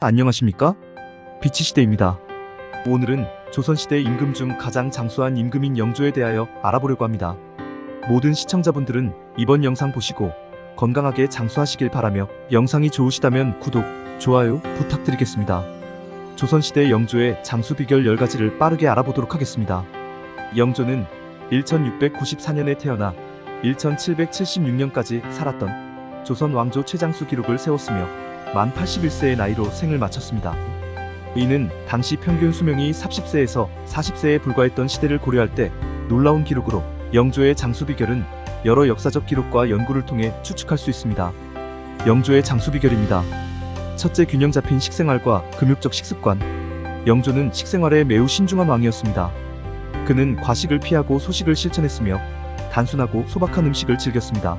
안녕하십니까? 비치시대입니다. 오늘은 조선시대 임금 중 가장 장수한 임금인 영조에 대하여 알아보려고 합니다. 모든 시청자분들은 이번 영상 보시고 건강하게 장수하시길 바라며 영상이 좋으시다면 구독, 좋아요 부탁드리겠습니다. 조선시대 영조의 장수 비결 10가지를 빠르게 알아보도록 하겠습니다. 영조는 1694년에 태어나 1776년까지 살았던 조선 왕조 최장수 기록을 세웠으며 만 81세의 나이로 생을 마쳤습니다. 이는 당시 평균 수명이 30세에서 40세에 불과했던 시대를 고려할 때 놀라운 기록으로 영조의 장수 비결은 여러 역사적 기록과 연구를 통해 추측할 수 있습니다. 영조의 장수 비결입니다. 첫째, 균형 잡힌 식생활과 금욕적 식습관. 영조는 식생활에 매우 신중한 왕이었습니다. 그는 과식을 피하고 소식을 실천했으며 단순하고 소박한 음식을 즐겼습니다.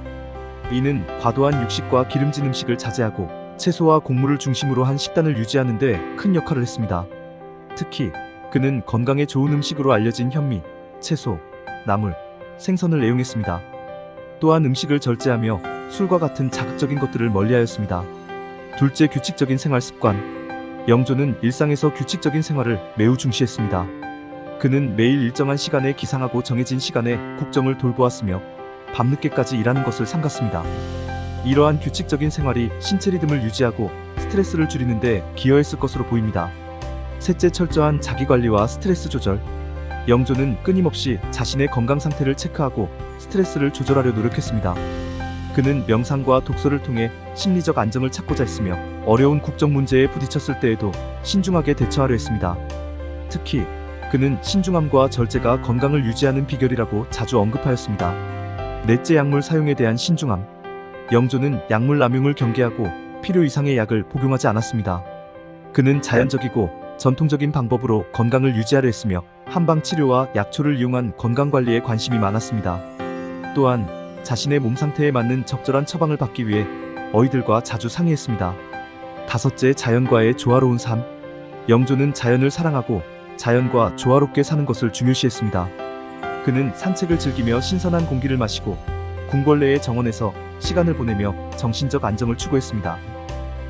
이는 과도한 육식과 기름진 음식을 자제하고 채소와 곡물을 중심으로 한 식단을 유지하는 데 큰 역할을 했습니다. 특히 그는 건강에 좋은 음식으로 알려진 현미, 채소, 나물, 생선을 애용했습니다. 또한 음식을 절제하며 술과 같은 자극적인 것들을 멀리하였습니다. 둘째, 규칙적인 생활 습관. 영조는 일상에서 규칙적인 생활을 매우 중시했습니다. 그는 매일 일정한 시간에 기상하고 정해진 시간에 국정을 돌보았으며 밤늦게까지 일하는 것을 삼갔습니다. 이러한 규칙적인 생활이 신체 리듬을 유지하고 스트레스를 줄이는 데 기여했을 것으로 보입니다. 셋째, 철저한 자기관리와 스트레스 조절. 영조는 끊임없이 자신의 건강 상태를 체크하고 스트레스를 조절하려 노력했습니다. 그는 명상과 독서를 통해 심리적 안정을 찾고자 했으며 어려운 국정 문제에 부딪혔을 때에도 신중하게 대처하려 했습니다. 특히 그는 신중함과 절제가 건강을 유지하는 비결이라고 자주 언급하였습니다. 넷째, 약물 사용에 대한 신중함. 영조는 약물 남용을 경계하고 필요 이상의 약을 복용하지 않았습니다. 그는 자연적이고 전통적인 방법으로 건강을 유지하려 했으며 한방 치료와 약초를 이용한 건강관리에 관심이 많았습니다. 또한 자신의 몸 상태에 맞는 적절한 처방을 받기 위해 어이들과 자주 상의했습니다. 다섯째, 자연과의 조화로운 삶. 영조는 자연을 사랑하고 자연과 조화롭게 사는 것을 중요시했습니다. 그는 산책을 즐기며 신선한 공기를 마시고 궁궐내의 정원에서 시간을 보내며 정신적 안정을 추구했습니다.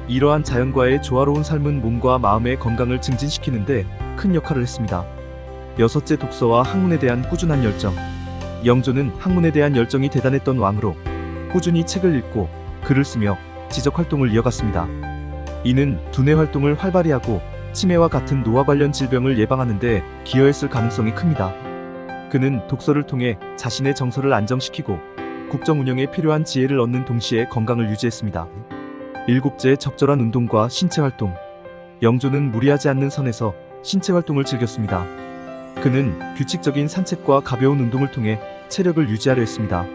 이러한 자연과의 조화로운 삶은 몸과 마음의 건강을 증진시키는 데 큰 역할을 했습니다. 여섯째, 독서와 학문에 대한 꾸준한 열정. 영조는 학문에 대한 열정이 대단했던 왕으로 꾸준히 책을 읽고 글을 쓰며 지적 활동을 이어갔습니다. 이는 두뇌 활동을 활발히 하고 치매와 같은 노화 관련 질병을 예방하는 데 기여했을 가능성이 큽니다. 그는 독서를 통해 자신의 정서를 안정시키고 국정 운영에 필요한 지혜를 얻는 동시에 건강을 유지했습니다. 일곱째, 적절한 운동과 신체 활동. 영조는 무리하지 않는 선에서 신체 활동을 즐겼습니다. 그는 규칙적인 산책과 가벼운 운동을 통해 체력을 유지하려 했습니다.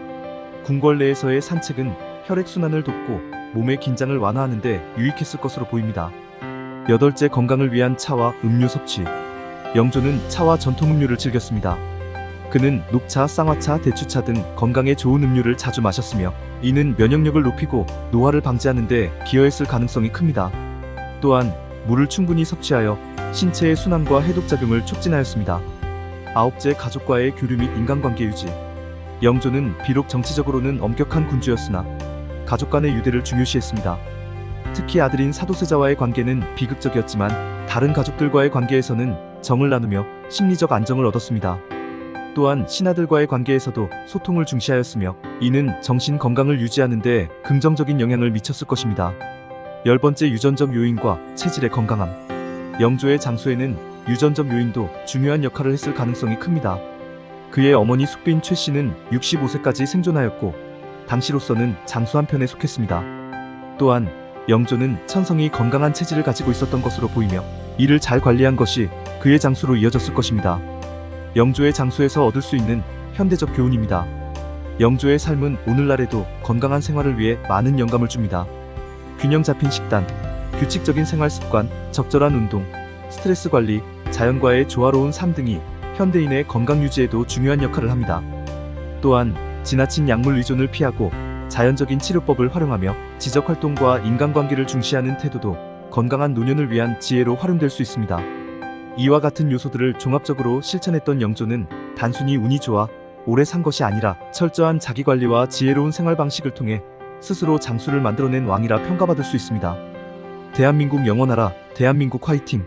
궁궐 내에서의 산책은 혈액순환을 돕고 몸의 긴장을 완화하는 데 유익했을 것으로 보입니다. 여덟째, 건강을 위한 차와 음료 섭취. 영조는 차와 전통 음료를 즐겼습니다. 그는 녹차, 쌍화차, 대추차 등 건강에 좋은 음료를 자주 마셨으며 이는 면역력을 높이고 노화를 방지하는 데 기여했을 가능성이 큽니다. 또한 물을 충분히 섭취하여 신체의 순환과 해독작용을 촉진하였습니다. 아홉째, 가족과의 교류 및 인간관계 유지. 영조는 비록 정치적으로는 엄격한 군주였으나 가족 간의 유대를 중요시했습니다. 특히 아들인 사도세자와의 관계는 비극적이었지만 다른 가족들과의 관계에서는 정을 나누며 심리적 안정을 얻었습니다. 또한 신하들과의 관계에서도 소통을 중시하였으며 이는 정신 건강을 유지하는 데 긍정적인 영향을 미쳤을 것입니다. 열번째, 유전적 요인과 체질의 건강함. 영조의 장수에는 유전적 요인도 중요한 역할을 했을 가능성이 큽니다. 그의 어머니 숙비인 최 씨는 65세까지 생존하였고 당시로서는 장수한 편에 속했습니다. 또한 영조는 천성이 건강한 체질을 가지고 있었던 것으로 보이며 이를 잘 관리한 것이 그의 장수로 이어졌을 것입니다. 영조의 장수에서 얻을 수 있는 현대적 교훈입니다. 영조의 삶은 오늘날에도 건강한 생활을 위해 많은 영감을 줍니다. 균형 잡힌 식단, 규칙적인 생활 습관, 적절한 운동, 스트레스 관리, 자연과의 조화로운 삶 등이 현대인의 건강 유지에도 중요한 역할을 합니다. 또한 지나친 약물 의존을 피하고 자연적인 치료법을 활용하며 지적 활동과 인간관계를 중시하는 태도도 건강한 노년을 위한 지혜로 활용될 수 있습니다. 이와 같은 요소들을 종합적으로 실천했던 영조는 단순히 운이 좋아 오래 산 것이 아니라 철저한 자기관리와 지혜로운 생활 방식을 통해 스스로 장수를 만들어낸 왕이라 평가받을 수 있습니다. 대한민국 영원하라. 대한민국 화이팅!